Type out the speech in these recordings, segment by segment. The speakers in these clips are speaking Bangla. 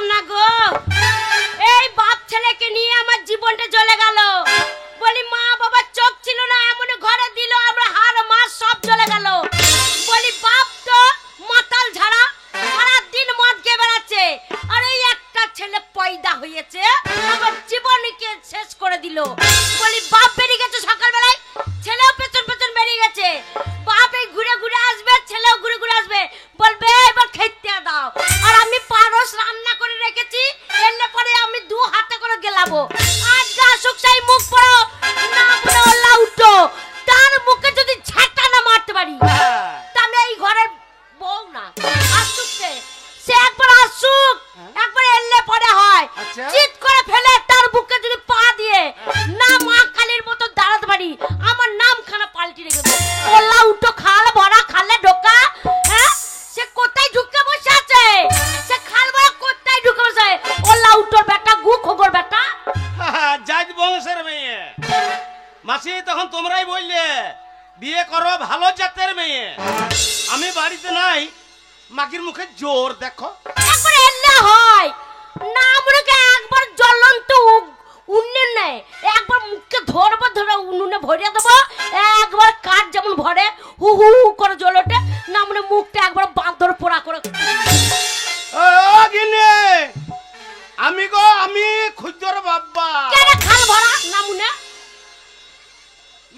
পারলাম না গো, এই বাপ ছেলেকে নিয়ে আমার জীবনটা চলে গেল। বলি মা বাবার চোখ ছিল না, এমন ঘরে দিল আমরা হার মাস সব চলে গেল। বলি বাপ তো মাতাল ঝাড়া, সারাদিন মদ খেয়ে বেড়াচ্ছে, আর এই একটা ছেলে পয়দা হয়েছে আমার জীবনকে শেষ করে দিল। বলি বাপ বেরিয়ে গেছে সকালবেলায়, ছেলেও পেছন পেছন বেরিয়ে গেছে। বাপ এই ঘুরে ঘুরে আসবে, ছেলেও ঘুরে ঘুরে আসবে, বলবে এবার খেতে দাও। আর আমি পারস রান্না করে রেখেছি, এলে পরে আমি দু হাতে করে গেলাবো। আজকে আসুক সেই মুখ পড়ো না বলে ওল্লা উঠো, তার মুখে যদি ঝাঁটা না মারতে পারি তা আমি এই ঘরের বউ না। আসুক সে একবার আসুক, একবার এলে পরে হয় চিৎ করে ফেলে তার বুকে যদি পা দিয়ে না মা কালীর মতো দাঁড়াতে পারি, আমার নাম খানা পাল্টি রেখে দেবো। ওল্লা উঠো খাল ভরা খালে ঢোকা, হ্যাঁ সে কোথায় ঢুকে বসে আছে, সে খাল ভরা কোথায় ঢুকে বসে। ওল্লা উঠো বেটা, গু খোগর বেটা, জাজ বংশের মেয়ে। মাসি তখন তোমরাই বললে বিয়ে করো ভালো জাতের মেয়ে। আমি বাড়িতে নাই, মাগির মুখে জোর দেখো। একবার এলে হয় না, আমরাকে একবার জ্বলন্ত উন্নে নেই, একবার মুখকে ধরবো, ধরে উনুনে ভরিয়ে দেবো, একবার কাঠ যেমন ভরে হু হু করে জ্বল ওঠে না, মানে মুখটা একবার বাঁদর পোড়া করে। আমি গো, আমি খুঁজর বাবা খাল ভরা না মুনে।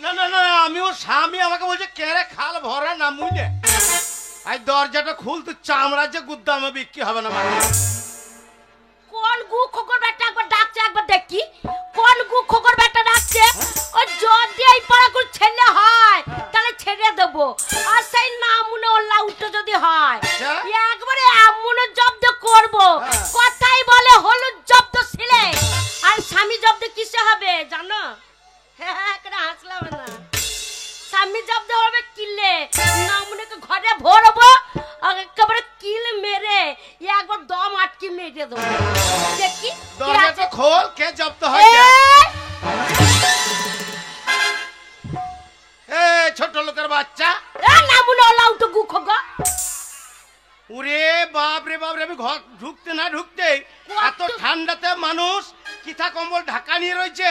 না না না, আমি ও স্বামী আমাকে বলছে কেরে খাল ভরা না মুনে। আই দরজাটা খুল, তো চামড়া যে গুদ্দামে বিক্রি হবে না। মানে কোন গু খোকর বেটা একবার ডাকছে, একবার দেখি কোন গু খোকর বেটা ডাকছে। ও যদি এই পাড়া কোন ছেলে হয় তাহলে ছেড়ে দেবো, আর সেই নামুনে ওল্লা উঠে যদি হয় একবারে এমন জব্দ করবো। কথাই বলে হলুদ জব্দ ছিলে, আর স্বামী জব্দ কিসে হবে জানো? হ্যাঁ হাসলাম না, স্বামী জব্দ হবে কিলে, নামুনেকে ঘরে ভরবো, একেবারে কিল মেরে একবার দম আটকে মেরে দেবো। দেখি দরজাটা খোল, কে জব্দ হয়? ছোট লোকের বাচ্চা নামুনে ওলা উঠো গু খোগা। ওরে বাপ রে বাপ রে, আমি ঘর ঢুকতে না ঢুকতে এত ঠান্ডাতে মানুষ কিথা কম্বল ঢাকা নিয়ে রয়েছে,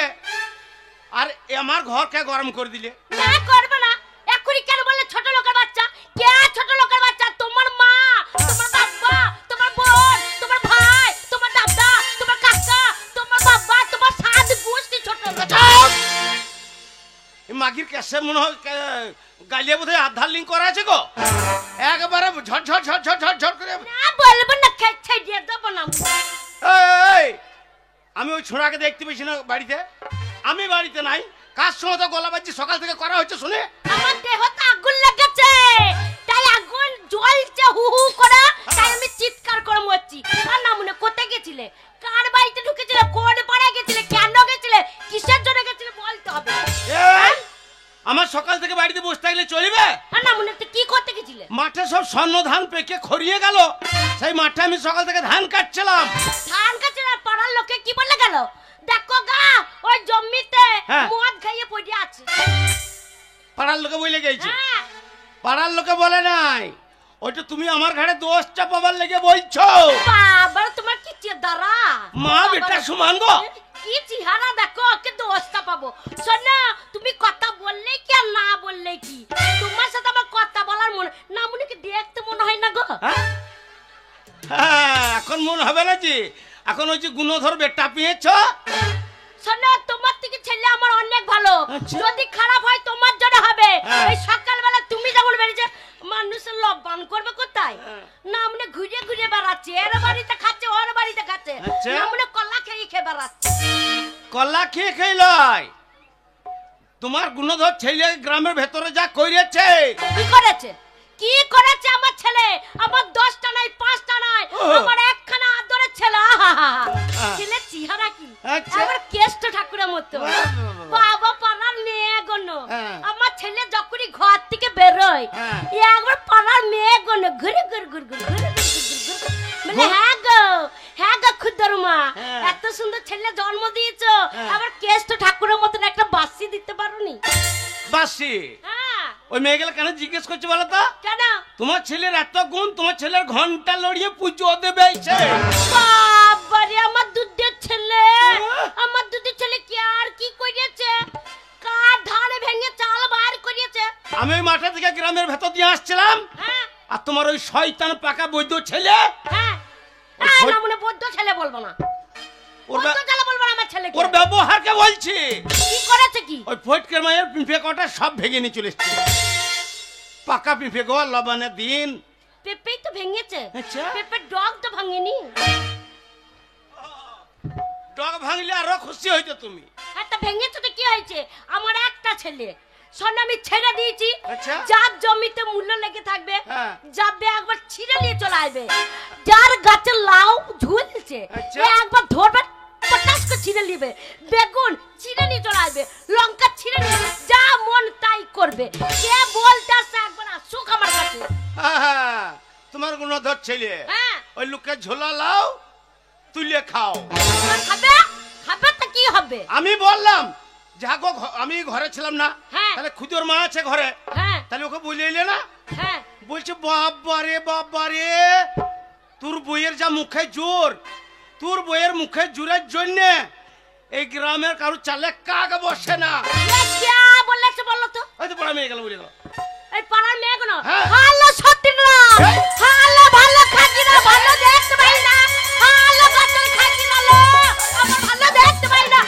আর আমার ঘরকে গরম করে দিলে। না করবে না, এক্ষুনি কেন বললে ছোট লোকের বাচ্চা? কে ছোট লোকের বাচ্চা? তোমার মা, তোমার বাবা, তোমার বোন, তোমার ভাই, তোমার দাদা, তোমার কাকা, তোমার বাবা, তোমার সাত গোষ্ঠী ছোট লোক। মাগির কেসে মনে হয় গালিয়ে বোধহয় আধার লিঙ্ক করা আছে গো, একবারে ঝট ঝট ঝট ঝট ঝট ঝট করে। না বলবো না, খেয়ে দিয়ে দেবো না। আমি ওই ছোড়াকে দেখতে পেয়েছি না বাড়িতে, আমি বাড়িতে নাই, কার সঙ্গে তো গলা বাজি সকাল থেকে করা হচ্ছে শুনে আমার দেহতে আগুন লেগেছে, তাই আগুন জ্বলছে হু হু করে, তাই আমি চিৎকার করে মরছি। আর না মনে কোথায় গেছিলে, কার বাড়িতে ঢুকেছিলে, কোন পাড়ায় গেছিলে, কেন গেছিলে, কিসের জন্য গেছিলে বলতে হবে। আমার সকাল থেকে বাড়িতে বসে থাকলে চলবে? না মনে তুই কি করতে গেছিলে? মাঠে সব স্বর্ণ ধান পেকে খড়িয়ে গেল, সেই মাঠে আমি সকাল থেকে ধান কাটছিলাম। ধান কাটছিলাম, পাড়ার লোকে কি বলে গেল? দেখো গা ওই জমিতে মদ খাইয়ে পড়ে আছে। পাড়ার লোকে বলে গেছে? পাড়ার লোকে বলে নাই, ওইটা তুমি আমার ঘাড়ে দোষ চাপাবার লেগে বলছো। বাবা তোমার কি চেদারা, মা বেটা সমান গো, কি চেহারা দেখো, কে দোষ চাপাবো। শোনো তুমি কথা বললে কি আর না বললে কি, তোমার সাথে আমার কথা বলার মনে না, মনে কি দেখতে মনে হয় না গো? হ্যাঁ এখন মনে হবে না যে এখন ওই যে গুণধর বেটা পেয়েছ। শোনো তোমার থেকে ছেলে আমার অনেক ভালো, যদি খারাপ হয় তোমার জন্য হবে। এই সকালবেলা তুমি যেমন বেরিয়েছে, মানুষের লবণ করবে কোথায়? না মানে ঘুরে ঘুরে বেড়াচ্ছে, এর বাড়িতে খাচ্ছে ওর বাড়িতে খাচ্ছে, না মানে কলা খেয়ে খেয়ে বেড়াচ্ছে। কলা খেয়ে খেয়ে লয়, তোমার গুণধর ছেলে গ্রামের ভেতরে যা করেছে। কি করেছে? কি করেছে আমার ছেলে? আমার 10টা নাই 5টা নাই, আমার একখানা আদরের ছেলে। ছেলে চেহারা কি আমার কেষ্ট ঠাকুরের মতো, বাবা পাড়ার মেয়ে গনো। আমার ছেলে যখনই ঘর থেকে বেরোয় একবার পাড়ার মেয়ে গনো ঘুরে ঘুরে ঘুরে ঘুরে ঘুরে মানে হ্যাঁ গো খুদর মা, এত সুন্দর ছেলে জন্ম দিয়েছো, আবার কেষ্ট ঠাকুরের মতন একটা বাসি দিতে পারোনি? বাসি? ওই মেয়েগুলো কেন জিজ্ঞেস করছে বলো তো? কেন? তোমার ছেলের এত গুণ, তোমার ছেলের ঘন্টা লড়িয়ে পুজো দেবে। বাবারে আমার দুধের ছেলে, আমার দুধের ছেলে কি আর কি করেছে? কার ধারে ভেঙে চাল বার করেছে। আমি ওই মাঠে থেকে গ্রামের ভেতর দিয়ে আসছিলাম, হ্যাঁ আর তোমার ওই শয়তান পাকা বৈদ্য ছেলে, হ্যাঁ না মনে বৈদ্য ছেলে বলবো না, বৈদ্য ছেলে বলবো না আমার ছেলেকে। ওর ব্যবহারকে বলছি। কি করেছে কি? ওই ফটকের মায়ের পিঁপে কটা সব ভেঙে নিয়ে চলে এসছে। পাকা পিঁপে গো, লবণের দিন। পেঁপেই তো ভেঙেছে। আচ্ছা। পেঁপের ডগ তো ভাঙেনি। ডগ ভাঙলে আরো খুশি হইতো তুমি। একটা ভেঙেছে তো কি হয়েছে? আমার একটা ছেলে, শোন আমি ছেড়ে দিয়েছি। আচ্ছা। যার জমিতে মূল্য লেগে থাকবে, হ্যাঁ। যাবে একবার ছিঁড়ে নিয়ে চলে আসবে। যার গাছে লাউ ঝুলছে, আচ্ছা। একবার ধরবে, পটাশ করে ছিঁড়ে নিবে। বেগুন ছিঁড়ে নিয়ে চলে আসবে, লঙ্কা ছিঁড়ে নিয়ে যা মন তাই করবে। কে বলতে আসছে একবার আসুক আমার কাছে। হ্যাঁ, তোমার গুণধর ছেলে। হ্যাঁ। ওই লোককে ঝোলা লাও, তুলে খাও। খাবে খাবে তো কি হবে? আমি বললাম যাগো, আমি ঘরে ছিলাম না। হ্যাঁ। তাহলে খুদর মা আছে ঘরে, হ্যাঁ তাহলে ওকে বলে এলে না। হ্যাঁ বলছে বাবা রে, তোর বইয়ের যা মুখে জোর, তোর বইয়ের মুখে জোরের জন্য এই গ্রামের কারো চালে কাক বসে না। কে বলেছে বলো তো? হয়তো পড়া মেয়ে গেল, বুঝে গেল। এই পাড়ার মেয়েগুলো হ্যাঁ। ভালো সতীরা, ভালো ভালো খাকিরা, ভালো দেখতে পাই না, ভালো বাচ্চা খাকিরা লো, আমার ভালো দেখতে পাই না।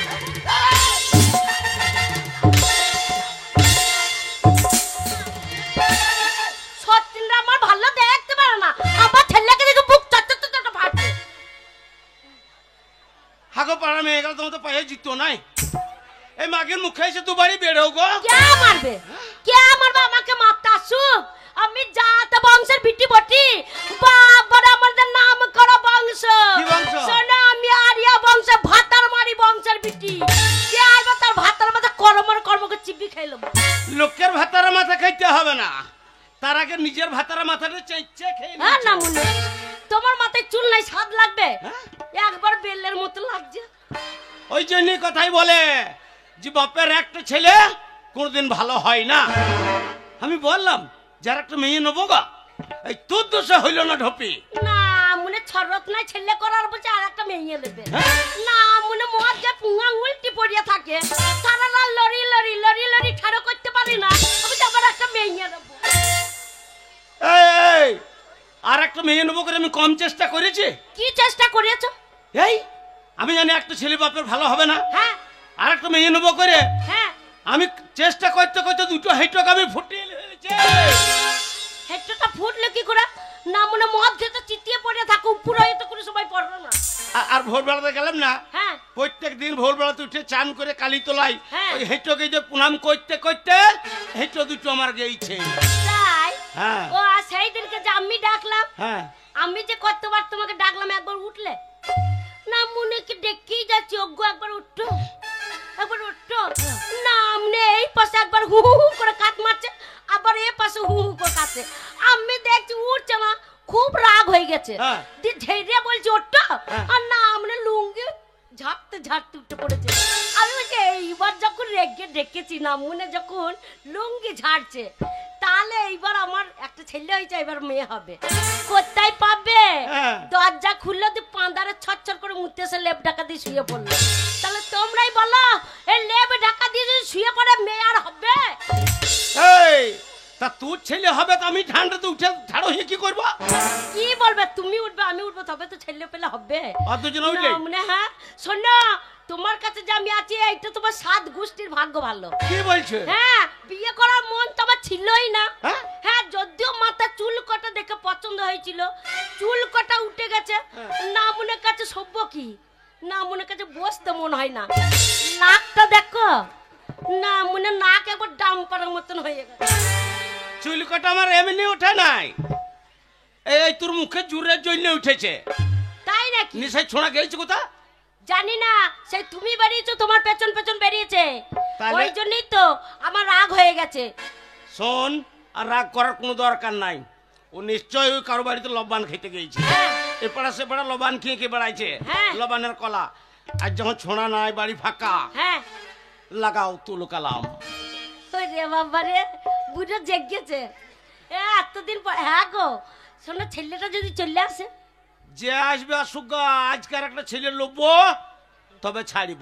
সতীরা আমার ভালো দেখতে পারে না, আমার ছেলেকে দেখে বুক চট ফাটছে। হাগো পাড়া মেয়ে গেল, তোমার তো পায়ে জিতো নাই। এই মাগের মুখে এসে দুবারই বেরো গো। কে মারবে? কে মারবে? আমাকে মারতে আসুক। আমি জাত বংশের বিটি বটি। বাবার আমাদের নাম করা বংশ। কি বংশ? শোনো আমি আরিয়া বংশ, ভাতার মারি বংশের বিটি। কে আইবে তার ভাতার মাথা কর্মকে চিপি খাইলো। লোকের ভাতারা মাথা খাইতে হবে না, তার আগে নিজের ভাতারা মাথাটা চেঁচে খেয়ে হ্যাঁ নিয়েছে। না মনে তোমার মাথায় চুল নাই, স্বাদ লাগবে? হ্যাঁ? একবার বেলের মতো লাগছে। ওই জন্যই কথাই বলে যে বাপের একটা ছেলে কোনদিন ভালো হয় না। আমি বললাম যার একটা মেয়ে নেবো গা, এই তোর দোষে হইল না ঢপি। না মনে ছরত নাই ছেলে করার বলছে আর একটা মেয়ে নেবে। হ্যাঁ? না মনে মদ যে পুঙ্গা উল্টি পড়িয়া থাকে, সারা রাত লড়ি ঠাড়ো করতে পারি না, আমি তো আবার একটা মেয়ে নেবো। এই আর একটা মেয়ে নেবো করে আমি কম চেষ্টা করেছি? কি চেষ্টা করেছো? এই আমি জানি একটা ছেলে বাপের ভালো হবে না, হ্যাঁ আর একটা মেয়ে নেবো করে হ্যাঁ আমি চেষ্টা করতে করতে দুটো হেঁটক আমি ফুটিয়ে ফেলেছি। হেডটা ফুটলে কি করে? না মনে মদ খেতে চিতিয়ে পড়ে থাকো, উপরে তো কোনো সময় পড়লো না। আর ভোরবেলাতে গেলাম না, হ্যাঁ প্রত্যেক দিন ভোরবেলাতে উঠে চান করে কালী তোলাই, হ্যাঁ। ওই হেঁটকে যে প্রণাম করতে করতে হেঁটো দুটো আমার গেইছে। তাই? হ্যাঁ ও আর সেই দিনকে যে আমি ডাকলাম, হ্যাঁ, আমি যে কতবার তোমাকে ডাকলাম, একবার উঠলে না? মনে কি দেখেই যাচ্ছি ওগো, একবার উঠো, একবার উঠো না। আমনে এই পাশে একবার হু হু করে কাট মারছে, আবার এই পাশে হু হু করে কাটছে। আমি দেখছি উঠছে না, খুব রাগ হয়ে গেছে। হ্যাঁ। ঝেড়ে বলছি ওঠো, হ্যাঁ। আর না আমনে লুঙ্গি ঝাড়তে উঠে পড়েছে। আমি বলছি এইবার যখন রেগে ডেকেছি না, মনে যখন লুঙ্গি ঝাড়ছে, তাহলে এইবার আমার একটা ছেলে হয়েছে, এবার মেয়ে হবে। কোথায় পাবে? হ্যাঁ। দরজা খুললে তুই পাঁদারে ছচ্ছর করে মুতে এসে লেপ ঢাকা দিয়ে শুয়ে পড়লো। তাহলে তোমরাই বলো, এই লেপ ঢাকা দিয়ে যদি শুয়ে পড়ে মেয়ে আর হবে? এই তা তোর ছেলে হবে তো আমি ঠান্ডাতে উঠে ছাড়ো হে কি করবো? কি বলবে? তুমি উঠবে আমি উঠবো, তবে তো ছেলে পেলে হবে। আর দুজন উঠলে না, মানে হ্যাঁ শোনো, তোমার কাছে যে আমি আছি এইটা তোমার 7 গোষ্ঠীর ভাগ্য ভালো। কি বলছে? হ্যাঁ, বিয়ে করার মন তো আমার ছিলই না। হ্যাঁ? হ্যাঁ, যদিও মাথা চুল কটা দেখে পছন্দ হয়েছিল, চুল কটা উঠে গেছে। না মনে কাছে সভ্য কি, না মনে কাছে বসতে মন হয় না। নাকটা দেখো না, মনে নাক একবার ডাম্পারের মতন হয়ে গেছে। চুল কটা আমার এমনি ওঠে নাই, এই তোর মুখে জুরের জন্য উঠেছে। তাই নাকি? নিশ্চয় ছোঁড়া গেছে কোথা জানি না, সেই তুমি বেরিয়েছো, তোমার পেছন পেছন বেরিয়েছে, তাহলে? ওই জন্যই তো আমার রাগ হয়ে গেছে। শোন, আর রাগ করার কোনো দরকার নাই। ও নিশ্চয় ওই কারো বাড়িতে লবান খেতে গিয়েছে, হ্যাঁ এপাড়া সেপাড়া লবান খেয়ে কে বেড়াইছে। হ্যাঁ। লবানের কলা আর যখন ছোঁড়া নাই, বাড়ি ফাঁকা, হ্যাঁ। লাগাও তুলো কালাম। ওই রে বাবা রে, বুড়ো জেগেছে এতদিন পর। হ্যাঁ গো, শোনো, ছেলেটা যদি চলে আসে, যে আসবে আসুক গা, আজকার একটা ছেলে লোবো তবে ছাড়িব।